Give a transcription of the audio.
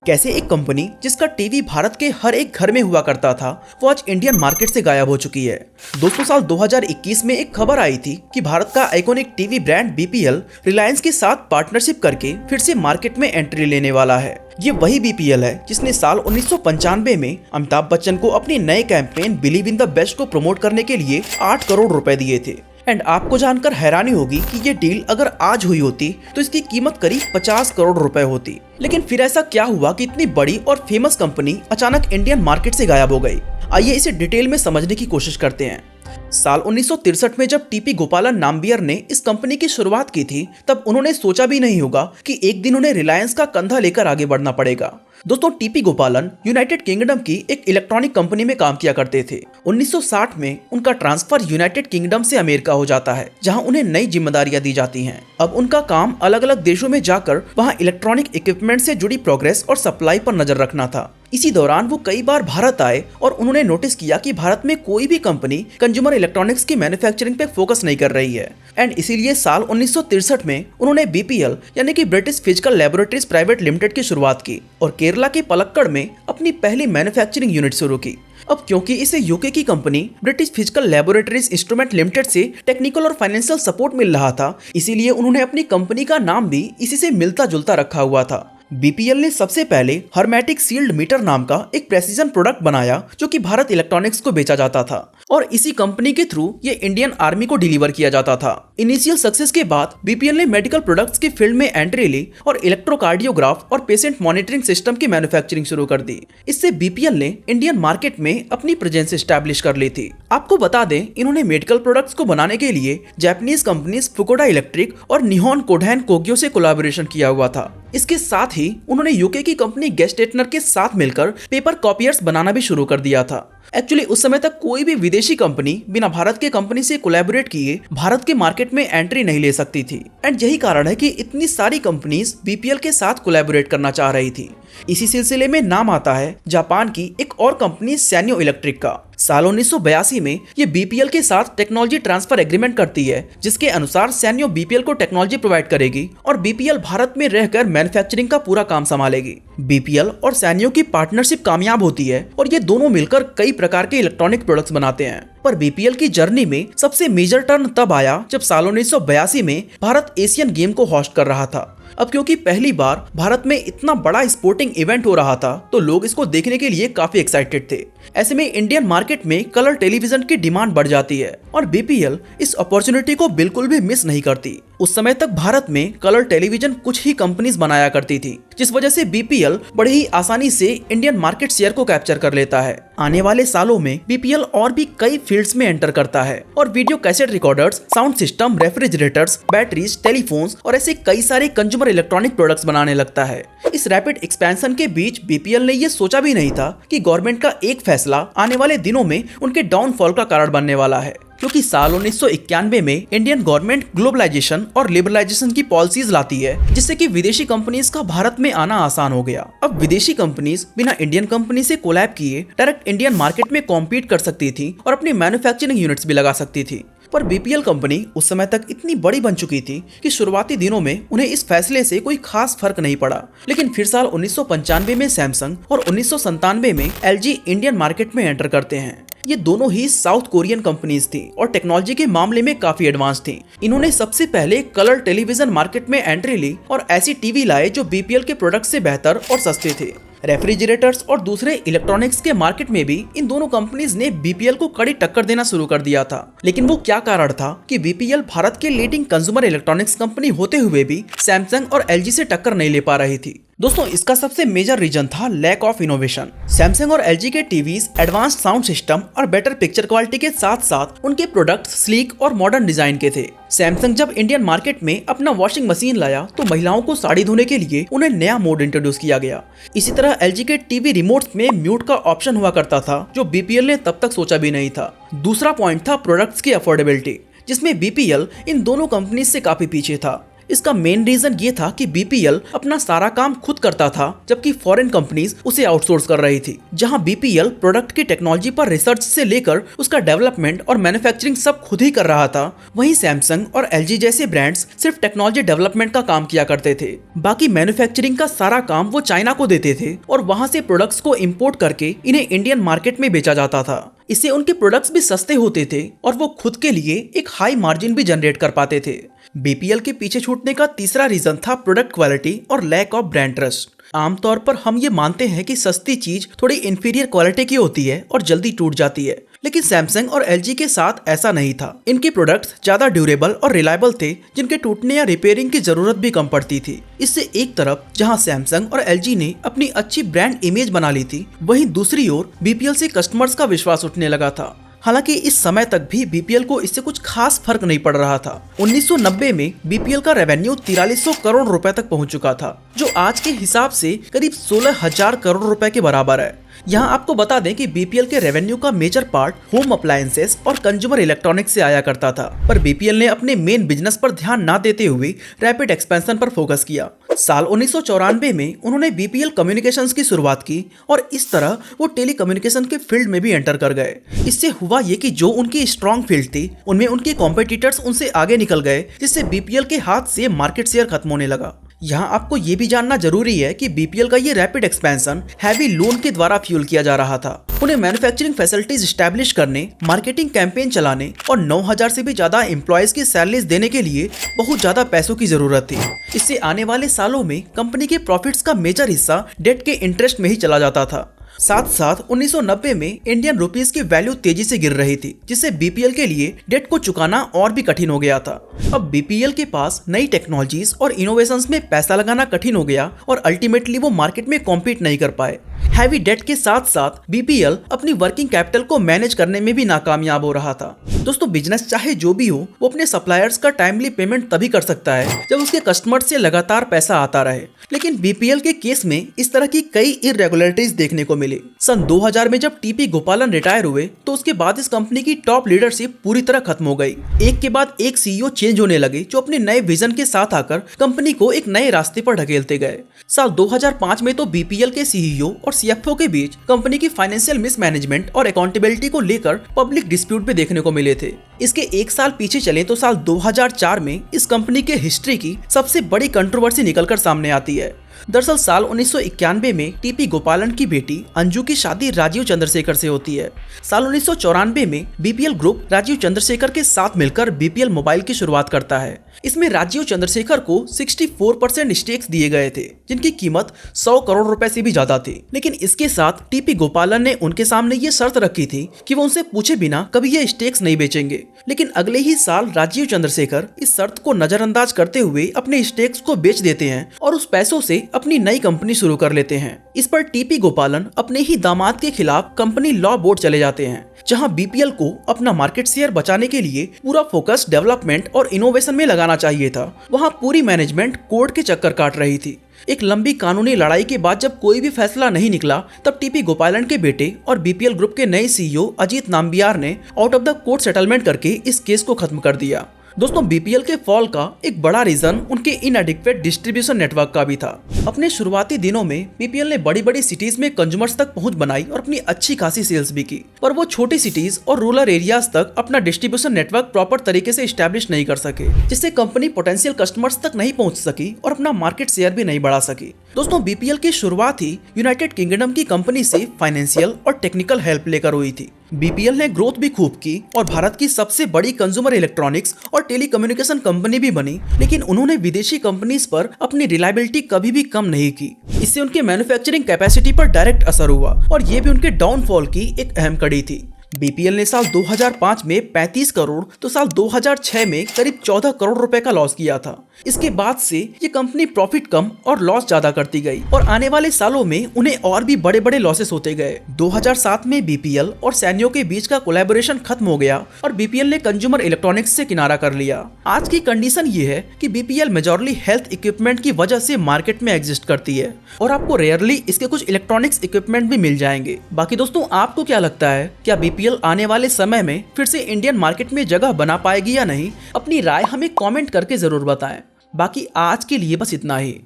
कैसे एक कंपनी जिसका टीवी भारत के हर एक घर में हुआ करता था वो आज इंडियन मार्केट से गायब हो चुकी है। दोस्तों, साल 2021 में एक खबर आई थी कि भारत का iconic TV brand BPL Reliance के साथ पार्टनरशिप करके फिर से मार्केट में एंट्री लेने वाला है। ये वही बीपीएल है जिसने साल 1995 में अमिताभ बच्चन को अपने नए campaign believe in the best को प्रमोट करने के लिए 8 करोड़ रुपए दिए थे। एंड आपको जानकर हैरानी होगी कि ये डील अगर आज हुई होती तो इसकी कीमत करीब 50 करोड़ रुपए होती। लेकिन फिर ऐसा क्या हुआ कि इतनी बड़ी और फेमस कंपनी अचानक इंडियन मार्केट से गायब हो गई? आइए इसे डिटेल में समझने की कोशिश करते हैं। साल 1963 में जब टीपी गोपालन नाम्बियर ने इस कंपनी की शुरुआत की थी तब उन्होंने सोचा भी नहीं होगा कि एक दिन उन्हें रिलायंस का कंधा लेकर आगे बढ़ना पड़ेगा। दोस्तों, टीपी गोपालन यूनाइटेड किंगडम की एक इलेक्ट्रॉनिक कंपनी में काम किया करते थे। 1960 में उनका ट्रांसफर यूनाइटेड किंगडम से अमेरिका हो जाता है, जहां उन्हें नई जिम्मेदारियां दी जाती हैं। अब उनका काम अलग अलग देशों में जाकर वहां इलेक्ट्रॉनिक इक्विपमेंट से जुड़ी प्रोग्रेस और सप्लाई पर नजर रखना था। इसी दौरान वो कई बार भारत आए और उन्होंने नोटिस किया कि भारत में कोई भी कंपनी कंज्यूमर इलेक्ट्रॉनिक्स की मैन्युफैक्चरिंग पे फोकस नहीं कर रही है। एंड इसीलिए साल 1963 में उन्होंने बीपीएल यानी कि British physical laboratories private limited की शुरुआत की और केरला के पलक्कड़ में अपनी पहली मैन्युफैक्चरिंग यूनिट शुरू की। अब क्योंकि इसे यूके की company British physical laboratories instrument limited से टेक्निकल और फाइनेंशियल सपोर्ट मिल रहा था, इसीलिए उन्होंने अपनी कंपनी का नाम भी इसी से मिलता जुलता रखा हुआ था। बीपीएल ने सबसे पहले हर्मेटिक सील्ड मीटर नाम का एक प्रेसिजन प्रोडक्ट बनाया जो कि भारत इलेक्ट्रॉनिक्स को बेचा जाता था और इसी कंपनी के थ्रू ये इंडियन आर्मी को डिलीवर किया जाता था। इनिशियल सक्सेस के बाद बीपीएल ने मेडिकल प्रोडक्ट्स की फील्ड में एंट्री ली और इलेक्ट्रोकार्डियोग्राफ और पेशेंट मॉनिटरिंग सिस्टम की मैन्युफैक्चरिंग शुरू कर दी। इससे बीपीएल ने इंडियन मार्केट में अपनी प्रेजेंस एस्टैब्लिश कर ली थी। आपको बता दें, इन्होंने मेडिकल प्रोडक्ट्स को बनाने के लिए जापानीज कंपनीज फुकुडा इलेक्ट्रिक और निहोन कोडैन कोग्यो से कोलैबोरेशन किया हुआ था। इसके साथ ही उन्होंने यूके की कंपनी गेस्टेटनर के साथ मिलकर पेपर कॉपियर्स बनाना भी शुरू कर दिया था। एक्चुअली उस समय तक कोई भी विदेशी कंपनी बिना भारत के कंपनी से कोलैबोरेट किए भारत के मार्केट में एंट्री नहीं ले सकती थी। एंड यही कारण है कि इतनी सारी कंपनीज बीपीएल के साथ कोलैबोरेट करना चाह रही थी। इसी सिलसिले में नाम आता है जापान की एक और कंपनी सैन्यो इलेक्ट्रिक का। साल 1982 में ये बीपीएल के साथ टेक्नोलॉजी ट्रांसफर एग्रीमेंट करती है, जिसके अनुसार सैन्यो बीपीएल को टेक्नोलॉजी प्रोवाइड करेगी और बीपीएल भारत में रहकर मैन्युफैक्चरिंग का पूरा काम संभालेगी। बीपीएल और सैन्यो की पार्टनरशिप कामयाब होती है और ये दोनों मिलकर कई प्रकार के इलेक्ट्रॉनिक प्रोडक्ट्स बनाते हैं। पर बीपीएल की जर्नी में सबसे मेजर टर्न तब आया जब साल 1982 में भारत एशियन गेम को होस्ट कर रहा था। अब क्योंकि पहली बार भारत में इतना बड़ा स्पोर्टिंग इवेंट हो रहा था तो लोग इसको देखने के लिए काफी एक्साइटेड थे। ऐसे में इंडियन मार्केट में कलर टेलीविजन की डिमांड बढ़ जाती है और बीपीएल इस अपॉर्चुनिटी को बिल्कुल भी मिस नहीं करती। उस समय तक भारत में कलर टेलीविजन कुछ ही कंपनीज बनाया करती थी, जिस वजह से बीपीएल बड़े ही आसानी से इंडियन मार्केट शेयर को कैप्चर कर लेता है। आने वाले सालों में बीपीएल और भी कई फील्ड्स में एंटर करता है और video cassette recorders, sound system, refrigerators, batteries, telephones और ऐसे कई सारे कंज्यूमर इलेक्ट्रॉनिक प्रोडक्ट्स बनाने लगता है। इस रैपिड एक्सपेंशन के बीच बीपीएल ने ये सोचा भी नहीं था कि गवर्नमेंट का एक फैसला आने वाले दिनों में उनके डाउनफॉल का कारण बनने वाला है, क्योंकि साल 1991 में इंडियन गवर्नमेंट ग्लोबलाइजेशन और लिबरलाइजेशन की पॉलिसीज लाती है, जिससे कि विदेशी कंपनीज का भारत में आना आसान हो गया। अब विदेशी कंपनीज बिना इंडियन कंपनी से कोलैब किए डायरेक्ट इंडियन मार्केट में कॉम्पीट कर सकती थी और अपनी मैन्युफैक्चरिंग यूनिट्स भी लगा सकती थी। पर बीपीएल कंपनी उस समय तक इतनी बड़ी बन चुकी थी कि शुरुआती दिनों में उन्हें इस फैसले से कोई खास फर्क नहीं पड़ा। लेकिन फिर साल 1995 में सैमसंग और 1997 में एलजी इंडियन मार्केट में एंटर करते हैं। ये दोनों ही साउथ कोरियन कंपनीज थी और टेक्नोलॉजी के मामले में काफी एडवांस थी। इन्होंने सबसे पहले कलर टेलीविजन मार्केट में एंट्री ली और ऐसी टीवी लाए जो बीपीएल के प्रोडक्ट से बेहतर और सस्ते थे। रेफ्रिजरेटर्स और दूसरे इलेक्ट्रॉनिक्स के मार्केट में भी इन दोनों कंपनीज ने बीपीएल को कड़ी टक्कर देना शुरू कर दिया था। लेकिन वो क्या कारण था कि बीपीएल भारत के लीडिंग कंज्यूमर इलेक्ट्रॉनिक्स कंपनी होते हुए भी सैमसंग और एलजी से टक्कर नहीं ले पा रही थी? दोस्तों, इसका सबसे मेजर रीजन था लैक ऑफ इनोवेशन। सैमसंग और एलजी के टीवीज एडवांस साउंड सिस्टम और बेटर पिक्चर क्वालिटी के साथ साथ उनके प्रोडक्ट्स स्लीक और मॉडर्न डिजाइन के थे। सैमसंग जब इंडियन मार्केट में अपना वॉशिंग मशीन लाया तो महिलाओं को साड़ी धोने के लिए उन्हें नया मोड इंट्रोड्यूस किया गया। इसी तरह एलजी के टीवी रिमोट्स में म्यूट का ऑप्शन हुआ करता था, जो बीपीएल ने तब तक सोचा भी नहीं था। दूसरा पॉइंट था प्रोडक्ट्स की अफोर्डेबिलिटी, जिसमें बीपीएल इन दोनों कंपनीज से काफी पीछे था। इसका मेन रीजन ये था कि बीपीएल अपना सारा काम खुद करता था, जबकि फॉरेन कंपनीज उसे आउटसोर्स कर रही थी। जहां बीपीएल प्रोडक्ट की टेक्नोलॉजी पर रिसर्च से लेकर उसका डेवलपमेंट और मैन्युफैक्चरिंग सब खुद ही कर रहा था, वहीं सैमसंग और एलजी जैसे ब्रांड्स सिर्फ टेक्नोलॉजी डेवलपमेंट का काम किया करते थे। बाकी मैन्युफैक्चरिंग का सारा काम वो चाइना को देते थे और वहां से प्रोडक्ट्स को इंपोर्ट करके इन्हें इंडियन मार्केट में बेचा जाता था। इससे उनके प्रोडक्ट्स भी सस्ते होते थे और वो खुद के लिए एक हाई मार्जिन भी जनरेट कर पाते थे। बीपीएल के पीछे छूटने का तीसरा रीजन था प्रोडक्ट क्वालिटी और लैक ऑफ ब्रांड ट्रस्ट। आमतौर पर हम ये मानते हैं कि सस्ती चीज थोड़ी इंफीरियर क्वालिटी की होती है और जल्दी टूट जाती है, लेकिन सैमसंग और एलजी के साथ ऐसा नहीं था। इनके प्रोडक्ट्स ज्यादा ड्यूरेबल और रिलायबल थे, जिनके टूटने या रिपेयरिंग की जरूरत भी कम पड़ती थी। इससे एक तरफ जहां सैमसंग और एलजी ने अपनी अच्छी ब्रांड इमेज बना ली थी, वहीं दूसरी ओर बीपीएल से कस्टमर्स का विश्वास उठने लगा था। हालांकि इस समय तक भी बीपीएल को इससे कुछ खास फर्क नहीं पड़ रहा था। 1990 में बीपीएल का रेवेन्यू 4300 करोड़ रुपए तक पहुंच चुका था, जो आज के हिसाब से करीब 16,000 करोड़ रुपए के बराबर है। यहाँ आपको बता दें कि बीपीएल के रेवेन्यू का मेजर पार्ट होम अप्लायंसेस और कंज्यूमर इलेक्ट्रॉनिक्स से आया करता था, पर बीपीएल ने अपने मेन बिजनेस पर ध्यान न देते हुए रैपिड एक्सपेंशन पर फोकस किया। साल 1994 में उन्होंने बीपीएल कम्युनिकेशंस की शुरुआत की और इस तरह वो टेलीकम्युनिकेशन के फील्ड में भी एंटर कर गए। इससे हुआ ये कि जो उनकी स्ट्रॉन्ग फील्ड थी, उनमें उनके कॉम्पिटिटर्स उनसे आगे निकल गए, जिससे बीपीएल के हाथ से मार्केट शेयर खत्म होने लगा। यहाँ आपको ये भी जानना जरूरी है कि बीपीएल का ये रैपिड एक्सपेंशन हैवी लोन के द्वारा फ्यूल किया जा रहा था। उन्हें मैन्युफैक्चरिंग फैसिलिटीज स्टैब्लिश करने, मार्केटिंग कैंपेन चलाने और 9,000 से भी ज्यादा एम्प्लॉयज की सैलरीज देने के लिए बहुत ज्यादा पैसों की जरूरत थी। इससे आने वाले सालों में कंपनी के प्रॉफिट्स का मेजर हिस्सा डेट के इंटरेस्ट में ही चला जाता था। साथ साथ 1990 में इंडियन रुपीस की वैल्यू तेजी से गिर रही थी, जिससे बीपीएल के लिए डेट को चुकाना और भी कठिन हो गया था। अब बीपीएल के पास नई टेक्नोलॉजीज और इनोवेशंस में पैसा लगाना कठिन हो गया और अल्टीमेटली वो मार्केट में कॉम्पीट नहीं कर पाए। हैवी डेट के साथ साथ बीपीएल अपनी वर्किंग कैपिटल को मैनेज करने में भी नाकामयाब हो रहा था। दोस्तों, बिजनेस चाहे जो भी हो, वो अपने सप्लायर्स का टाइमली पेमेंट तभी कर सकता है जब उसके कस्टमर से लगातार पैसा आता रहे। लेकिन बीपीएल के केस में इस तरह की कई इरेगुलरिटीज देखने को मिली। सन 2000 में जब टीपी गोपालन रिटायर हुए, तो उसके बाद इस कंपनी की टॉप लीडरशिप पूरी तरह खत्म हो गई। एक के बाद एक सीईओ चेंज होने लगे, जो अपने नए विजन के साथ आकर कंपनी को एक नए रास्ते पर ढकेलते गए। साल 2005 में तो बीपीएल के सीईओ और सीएफओ के बीच कंपनी की फाइनेंशियल मिसमैनेजमेंट और अकाउंटेबिलिटी को लेकर पब्लिक डिस्प्यूट भी देखने को मिले थे। इसके एक साल पीछे चले तो साल 2004 में इस कंपनी के हिस्ट्री की सबसे बड़ी कंट्रोवर्सी निकलकर सामने आती है। दरअसल साल 1991 में टीपी गोपालन की बेटी अंजू की शादी राजीव चंद्रशेखर से होती है। साल 1994 में बीपीएल ग्रुप राजीव चंद्रशेखर के साथ मिलकर बीपीएल मोबाइल की शुरुआत करता है। इसमें राजीव चंद्रशेखर को 64% स्टेक्स दिए गए थे, जिनकी कीमत 100 करोड़ रुपए से भी ज्यादा थी। लेकिन इसके साथ टीपी गोपालन ने उनके सामने ये शर्त रखी थी कि वो उनसे पूछे बिना कभी ये स्टेक्स नहीं बेचेंगे। लेकिन अगले ही साल राजीव चंद्रशेखर इस शर्त को नजरअंदाज करते हुए अपने स्टेक्स को बेच देते हैं और उस पैसों से अपनी नई कंपनी शुरू कर लेते हैं। इस पर टीपी गोपालन अपने ही दामाद के खिलाफ कंपनी लॉ बोर्ड चले जाते हैं, जहां बीपीएल को अपना मार्केट शेयर बचाने के लिए पूरा फोकस डेवलपमेंट और इनोवेशन में लगाना चाहिए था। वहां पूरी मैनेजमेंट कोर्ट के चक्कर काट रही थी। एक लंबी कानूनी लड़ाई के बाद जब कोई भी फैसला नहीं निकला, तब टीपी गोपालन के बेटे और बीपीएल ग्रुप के नए सीईओ अजीत नाम्बियार ने out of the court settlement करके इस केस को खत्म कर दिया। दोस्तों, बीपीएल के फॉल का एक बड़ा रीजन उनके इनएडिक्वेट डिस्ट्रीब्यूशन नेटवर्क का भी था। अपने शुरुआती दिनों में बीपीएल ने बड़ी बड़ी सिटीज में कंज्यूमर्स तक पहुंच बनाई और अपनी अच्छी खासी सेल्स भी की, पर वो छोटी सिटीज और रूरल एरियाज तक अपना डिस्ट्रीब्यूशन नेटवर्क प्रॉपर तरीके से एस्टैब्लिश नहीं कर सके, जिससे कंपनी पोटेंशियल कस्टमर्स तक नहीं पहुंच सकी और अपना मार्केट शेयर भी नहीं बढ़ा सकी। दोस्तों, बीपीएल की शुरुआत ही यूनाइटेड किंगडम की कंपनी से फाइनेंशियल और टेक्निकल हेल्प लेकर हुई थी। बीपीएल ने ग्रोथ भी खूब की और भारत की सबसे बड़ी कंज्यूमर इलेक्ट्रॉनिक्स और टेलीकम्युनिकेशन कंपनी भी बनी, लेकिन उन्होंने विदेशी कंपनीज पर अपनी रिलायबिलिटी कभी भी कम नहीं की। इससे उनके मैन्युफैक्चरिंग कैपेसिटी पर डायरेक्ट असर हुआ और ये भी उनके डाउनफॉल की एक अहम कड़ी थी। बीपीएल ने साल 2005 में 35 करोड़ तो साल 2006 में करीब 14 करोड़ रुपए का लॉस किया था। इसके बाद से ये कंपनी प्रॉफिट कम और लॉस ज्यादा करती गई और आने वाले सालों में उन्हें और भी बड़े बड़े लॉसेस होते गए। 2007 में बीपीएल और सैन्यो के बीच का कोलैबोरेशन खत्म हो गया और बीपीएल ने कंज्यूमर इलेक्ट्रॉनिक्स से किनारा कर लिया। आज की कंडीशन ये है कि बीपीएल मेजॉरली हेल्थ इक्विपमेंट की वजह से मार्केट में एग्जिस्ट करती है और आपको रेयरली इसके कुछ इलेक्ट्रॉनिक्स इक्विपमेंट भी मिल जाएंगे। बाकी दोस्तों, आपको क्या लगता है, क्या बीपीएल आने वाले समय में फिर से इंडियन मार्केट में जगह बना पाएगी या नहीं? अपनी राय हमें कमेंट करके जरूर बताएं। बाकी आज के लिए बस इतना ही।